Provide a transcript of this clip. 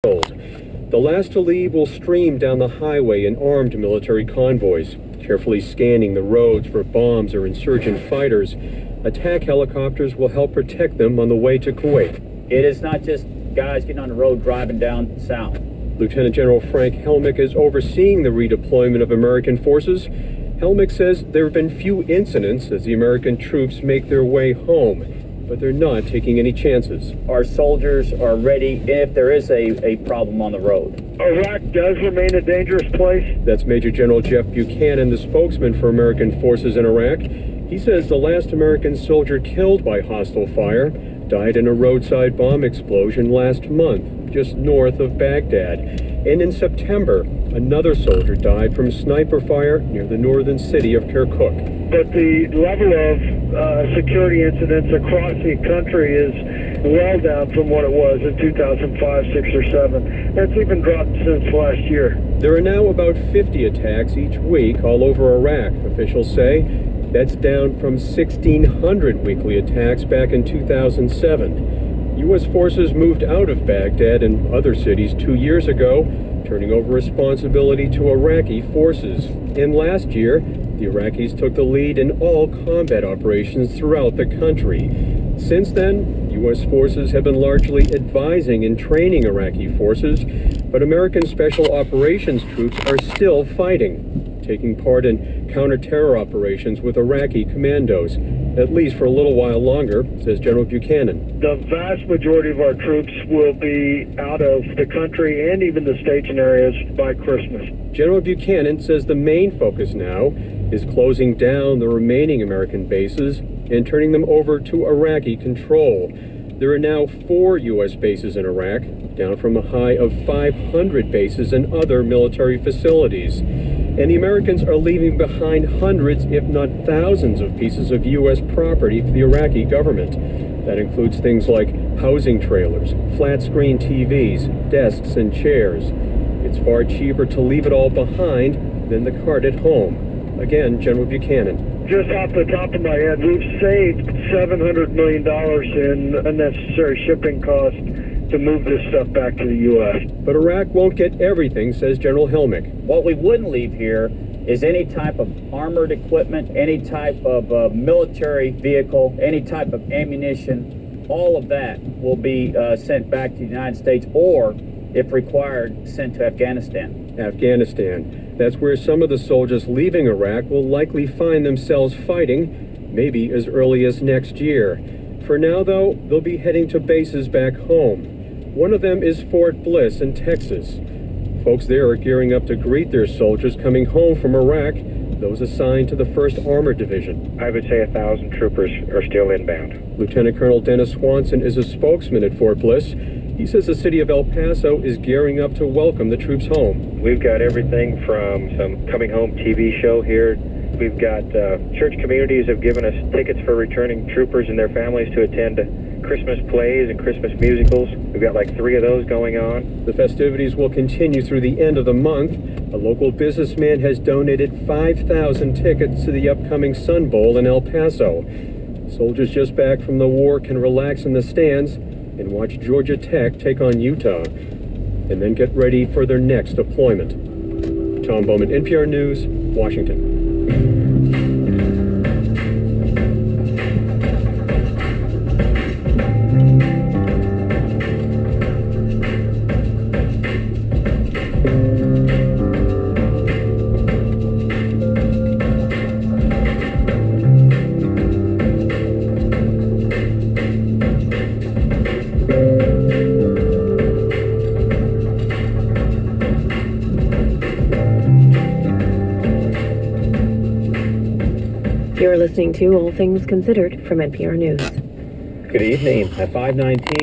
The last to leave will stream down the highway in armed military convoys, carefully scanning the roads for bombs or insurgent fighters. Attack helicopters will help protect them on the way to Kuwait. It is not just guys getting on the road driving down south. Lieutenant General Frank Helmick is overseeing the redeployment of American forces. Helmick says there have been few incidents as the American troops make their way home, but they're not taking any chances. Our soldiers are ready if there is a problem on the road. Iraq does remain a dangerous place. That's Major General Jeff Buchanan, the spokesman for American forces in Iraq. He says the last American soldier killed by hostile fire died in a roadside bomb explosion last month, just north of Baghdad. And in September, another soldier died from sniper fire near the northern city of Kirkuk. But the level of security incidents across the country is well down from what it was in 2005, 6, or 7. It's even dropped since last year. There are now about 50 attacks each week all over Iraq, officials say. That's down from 1,600 weekly attacks back in 2007. U.S. forces moved out of Baghdad and other cities 2 years ago, turning over responsibility to Iraqi forces. And last year, the Iraqis took the lead in all combat operations throughout the country. Since then, U.S. forces have been largely advising and training Iraqi forces, but American Special Operations troops are still fighting, taking part in counter-terror operations with Iraqi commandos, at least for a little while longer, says General Buchanan. The vast majority of our troops will be out of the country and even the staging areas by Christmas. General Buchanan says the main focus now is closing down the remaining American bases and turning them over to Iraqi control. There are now 4 U.S. bases in Iraq, down from a high of 500 bases and other military facilities. And the Americans are leaving behind hundreds, if not thousands, of pieces of U.S. property for the Iraqi government. That includes things like housing trailers, flat-screen TVs, desks, and chairs. It's far cheaper to leave it all behind than the cart at home. Again, General Buchanan. Just off the top of my head, we've saved $700 million in unnecessary shipping costs to move this stuff back to the U.S. But Iraq won't get everything, says General Helmick. What we wouldn't leave here is any type of armored equipment, any type of military vehicle, any type of ammunition. All of that will be sent back to the United States or, if required, sent to Afghanistan. Afghanistan. That's where some of the soldiers leaving Iraq will likely find themselves fighting, maybe as early as next year. For now, though, they'll be heading to bases back home. One of them is Fort Bliss in Texas. Folks there are gearing up to greet their soldiers coming home from Iraq, those assigned to the 1st Armored Division. I would say 1,000 troopers are still inbound. Lieutenant Colonel Dennis Swanson is a spokesman at Fort Bliss. He says the city of El Paso is gearing up to welcome the troops home. We've got everything from some coming home TV show here. We've got church communities have given us tickets for returning troopers and their families to attend Christmas plays and Christmas musicals. We've got like 3 of those going on. The festivities will continue through the end of the month. A local businessman has donated 5,000 tickets to the upcoming Sun Bowl in El Paso. Soldiers just back from the war can relax in the stands and watch Georgia Tech take on Utah, and then get ready for their next deployment. Tom Bowman, NPR News, Washington. You're listening to All Things Considered from NPR News. Good evening. At 5:19.